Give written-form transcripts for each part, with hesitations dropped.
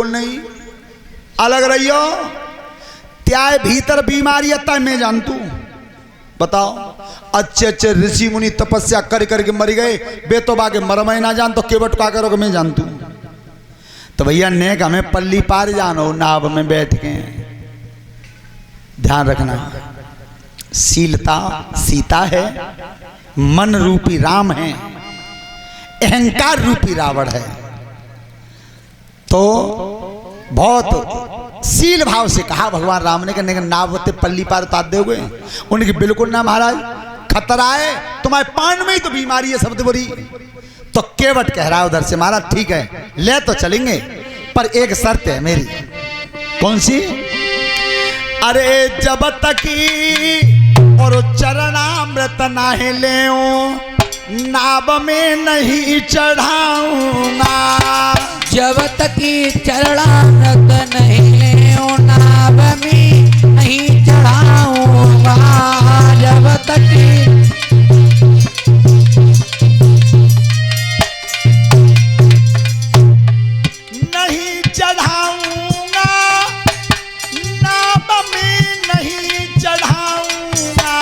नहीं अलग रहियो त्याय भीतर बीमारी है मैं जानतू बताओ। अच्छे अच्छे ऋषि मुनि तपस्या कर करके मर गए बेतोबा के मर मैं ना जान तो केवट का करोगे मैं जानतू। तो भैया नेक हमें पल्ली पार जानो नाव में बैठ के ध्यान रखना। शीलता सीता है, मन रूपी राम है, अहंकार रूपी रावण है। तो बहुत शील भाव से कहा भगवान राम ने कि नावते पल्ली पार उतार दोगे। उनकी बिल्कुल ना महाराज खतरा है, तुम्हारे पान में ही तो बीमारी है सबसे बुरी। तो केवट कह रहा है उधर से महाराज ठीक है ले तो चलेंगे पर एक शर्त है मेरी। कौन सी? अरे जब तक और चरणामृत नाहे ले नाव में नहीं चढ़ाऊंगा। जब तक चरणामृत नहीं ले नाव में नहीं चढ़ाऊंगा। जब तक नहीं चढ़ाऊंगा नाव में नहीं चढ़ाऊंगा।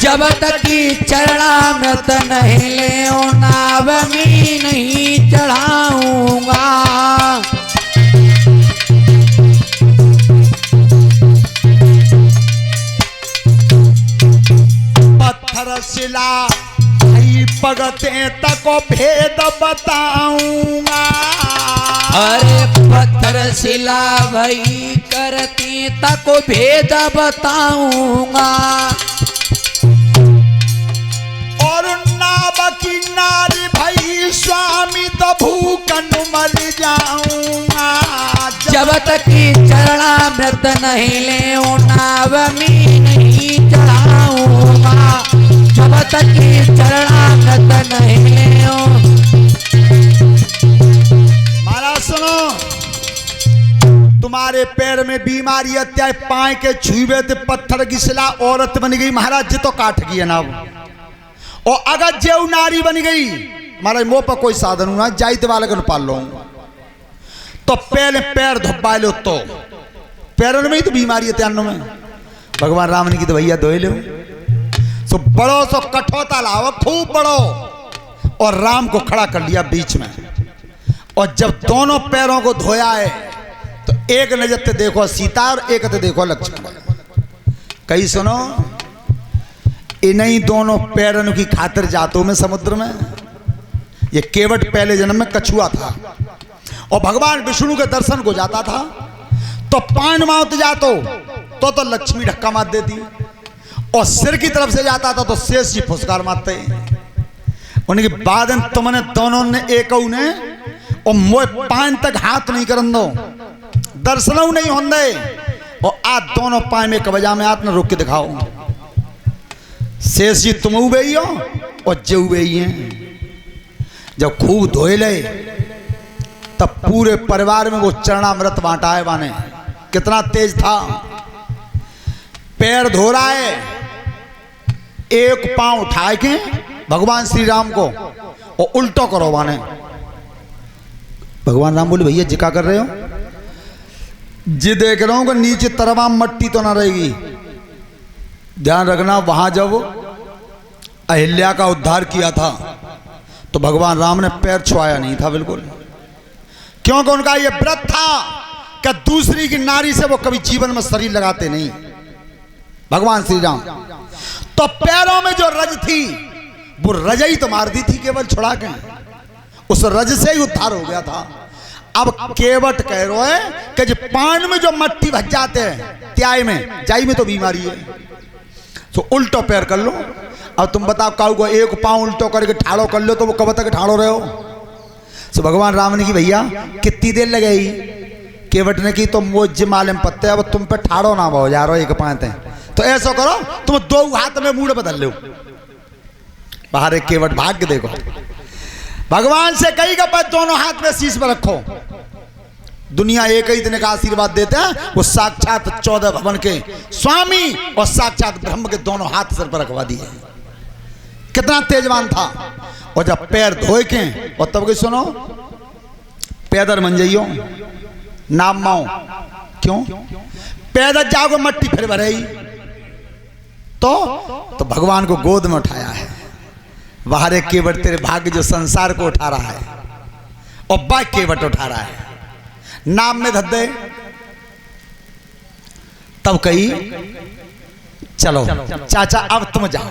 जब तक चरणामृत नहीं ले नाव में नहीं चढ़ाऊंगा। पत्थर शिला पगते तक भेद बताऊंगा। अरे पत्थर शिला भई करती तक भेद बताऊंगा। और नाव की नारी भई स्वामी तो भूखन मर जाऊंगा। जब तक चरणामृत नहीं ले नाव में नहीं चढ़ाऊंगा। जब तक चरणामृत नहीं ले। महाराज सुनो तुम्हारे पैर में बीमारी है पाए के छुए थे पत्थर की शिला औरत बन गई महाराज जी तो काट गई ना। और अगर जेव नारी बन गई महाराज मुंह पर कोई साधन हुआ जाइत वाले को पाल लो तो पहले पैर धोपा लो तो पैरों में ही तो बीमारी है त्यानों में। भगवान राम ने की तो भैया धोए लो तो बड़ो सो कठोता लाओ खूब बड़ो और राम को खड़ा कर लिया बीच में। और जब दोनों पैरों को धोया है तो एक नजर से देखो सीता और एक से देखो लक्ष्मण। कहीं सुनो इन्हीं दोनों पैरों की खातिर जातो में समुद्र में। ये केवट पहले जन्म में कछुआ था और भगवान विष्णु के दर्शन को जाता था तो पान माउत जातो तो लक्ष्मी धक्का मार देती और सिर की तरफ से जाता था तो शेष जी फुसकार मारते। उनके बाद तुमने दोनों ने एक ने और मोए पान तक हाथ नहीं करन दो दर्शन नहीं होंगे और आज दोनों पाए में कबजा में हाथ न रोक के दिखाओ। शेष जी तुम उबई हो और जे उबई हैं। जब खूब धोए ले तब पूरे परिवार में वो चरणामृत बांटा है वाने। कितना तेज था। पैर धो रहा है एक पांव उठाए के भगवान श्री राम को और उल्टो करो वाने। भगवान राम बोले भैया जी क्या कर रहे हो? जी देख रहा हूं कि नीचे तरवा मट्टी तो ना रहेगी। ध्यान रखना वहां जब अहिल्या का उद्धार किया था तो भगवान राम ने पैर छुआया नहीं था बिल्कुल, क्योंकि उनका यह व्रत था कि दूसरी की नारी से वो कभी जीवन में शरीर लगाते नहीं भगवान श्री राम। तो पैरों में जो रज थी वो रज ही तो मार दी थी केवल छुड़ा के, उस रज से ही उद्धार हो गया था। अब केवट कह रहे है कि जो पान में जो मट्टी भज जाते हैं त्याई में जाई में तो बीमारी है तो उल्टो पैर कर लो। अब तुम बताओ काऊ को एक पांव उल्टो करके ठाड़ो कर लो तो वो कब तक ठाड़ो रहे हो। तो भगवान राम ने की भैया कितनी देर लगेगी? केवट ने की तो वो जिमालम पत्ते अब तुम पे ठाड़ो ना हो जा रहा एक पाते तो ऐसा करो तुम दो हाथ में मूड बदल लो। बाहर एक केवट भाग के देखो भगवान से कही का पद दोनों हाथ में शीश पर रखो। दुनिया एक ही दिन का आशीर्वाद देते हैं वो साक्षात 14 भवन के स्वामी और साक्षात ब्रह्म के दोनों हाथ सर पर रखवा दिए। कितना तेजवान था। और जब पैर धोए के और तब के सुनो पैदल मन जाइयो नाम माओ क्यों पैदल जाओगे मट्टी फिर भरेगी तो भगवान को गोद में उठाया है। बाहर एक केवट तेरे भाग्य जो संसार को उठा रहा है और बाइक केवट उठा रहा है नाम में धद्दे। तब कही चलो चाचा अब तुम जाओ।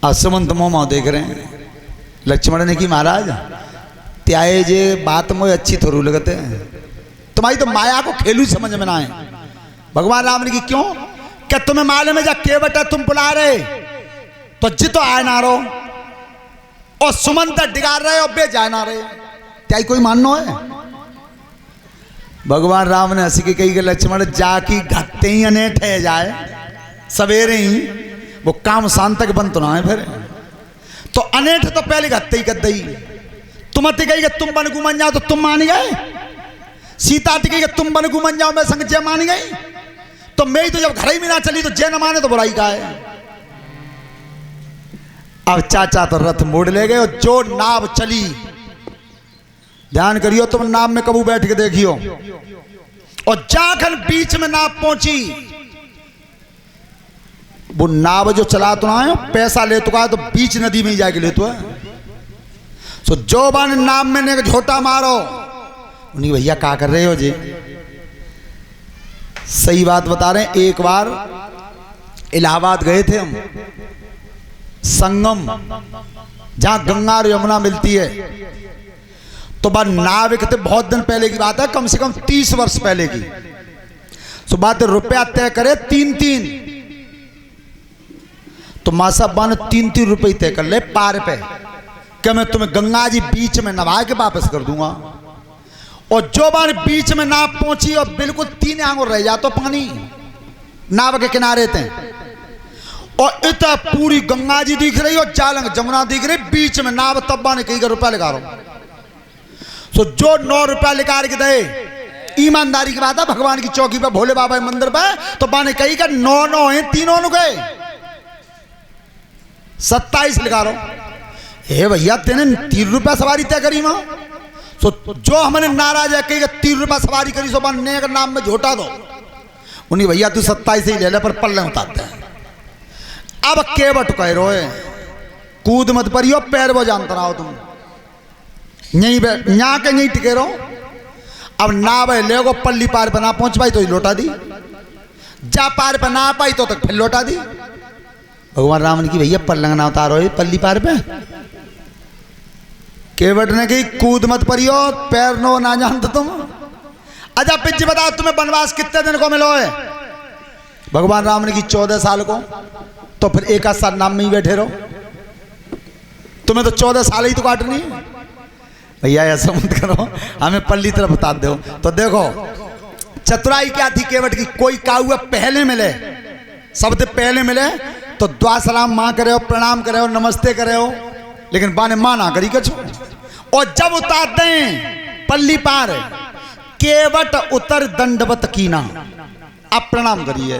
अब सुमंत मोमा देख रहे हैं लक्ष्मण ने की महाराज त्याए जे बात मुझे अच्छी थोड़ी लगते तुम्हारी तो माया को खेलू समझ में ना आए। भगवान राम ने की क्यों क्या तुम्हें मालूम है जा केवट है तुम बुला रहे तो जितो आए ना रो और सुमंत डिगार रहे और बे जाए ना रहे क्या कोई मानना है। भगवान राम ने हंसी के कही कि लक्ष्मण जाकी घटते ही अनेठ है जाए सवेरे ही वो काम शांत तक बंद तो ना है फिर तो अनेठ तो पहले घटते ही गद्दई तुम अति कही कि तुम बन घूमन जाओ तो तुम मान गए। सीता अति कही कि तुम बन घूमन जाओ मैं संग जय मान गई तो मैं ही तो जब घर ही में ना चली तो जय न माने तो बुराई का है। अब चाचा तो रथ मोड़ ले गए और जो नाव चली ध्यान करियो तुम नाव में कबू बैठ के देखियो और जाकर बीच में नाव पहुंची वो नाव जो चला तो ना है पैसा ले तो तो बीच नदी में ही जाके ले तो है। सो जो बान नाव में ने झोटा मारो उन्हीं भैया क्या कर रहे हो जी सही बात बता रहे हैं। एक बार इलाहाबाद गए थे हम संगम जहां गंगा और यमुना मिलती है तो बात नाव एक थे बहुत दिन पहले की बात है कम से कम 30 वर्ष पहले की। सो बात रुपया तय करे 3-3 तो मां साहब बान 3-3 रुपये तय कर ले पार पे क्या मैं तुम्हें गंगा जी बीच में नवा के वापस कर दूंगा। और जो बार बीच में नाव पहुंची और बिल्कुल 3 आंगुर रह जा तो पानी नाव के किनारे थे और इतना पूरी गंगा जी दिख रही और जालंग जमुना दिख रही बीच में नाव तब्बा ने कही का रुपया लगा रहा हूं। सो जो 9 रुपया निकाल के दे ईमानदारी की बात है भगवान की चौकी पे भोले बाबा के मंदिर पे तो बाने कही का 9 है 3 गए 27 लिखा रहा हूं। हे भैया तेने 3 रुपया सवारी तय करी मां तो जो हमने नाराज है कही 3 रुपया सवारी करी सो बनने का नाम में झोटा दो उन्हीं भैया तू 27 ही ले ले पर पल्ले उतारते हैं। अब केवट कह रोए कूद मत परियो पैर वो जानता रहो तुम यहीं यहाँ के नहीं टिके रहो। अब ना भाई ले गो पल्ली पार पर ना पहुंच पाई तो ही लौटा दी जा पार पर ना पाई तो तक फिर लौटा दी। भगवान राम ने की भैया पल्लंग ना उतारो पल्ली पार पे केवट ने की कूद मत परियो पैर नो ना जानते तुम। अच्छा पिछले बताओ तुम्हें वनवास कितने दिन को मिलो है। भगवान राम ने की 14 साल को तो फिर एक आध साल नाम में ही बैठे रहो तुम्हें तो 14 साल ही तो काटनी है। भैया ऐसा मत करो हमें पल्ली तरफ बता दो। तो देखो चतुराई क्या थी केवट की कोई काहुआ पहले मिले सबसे पहले मिले तो द्वा सलाम माँ करे हो प्रणाम करे हो नमस्ते करे हो लेकिन बाने माँ ना करी कछो। और जब उतार दें पल्ली पार केवट उतर दंडवत कीना अब प्रणाम करिए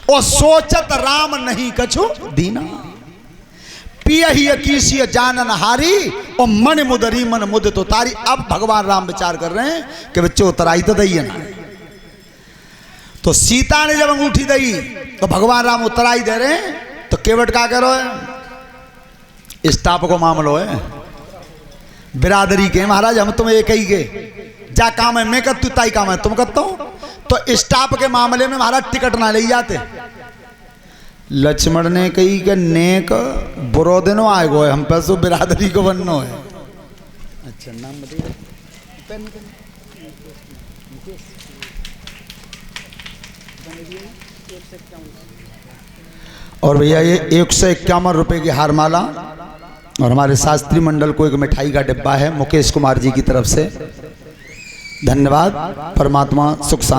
और सोचत राम नहीं कछु दीना पिया ही अकीसी जानन हारी और मन मुदरी मन मुद तो तारी। अब भगवान राम विचार कर रहे हैं कि बच्चों उतराई तो दई है ना। तो सीता ने जब अंगूठी दी तो भगवान राम उतराई दे रहे हैं तो केवट क्या करो है स्टाफ को मामलो है बिरादरी के महाराज हम तुम एक ही के जा काम है मैं कर तू ताई काम है तुम करता हूं तो स्टाफ के मामले में महाराज टिकट ना ले जाते। लक्ष्मण ने कही कि नेक बुरो दिनों आए गो हम पे सो बिरादरी को बननो है। अच्छा नाम बताइए और भैया ये 151 रुपए की हार माला और हमारे शास्त्री मंडल को एक मिठाई का डिब्बा है मुकेश कुमार जी की तरफ से। धन्यवाद। परमात्मा सुख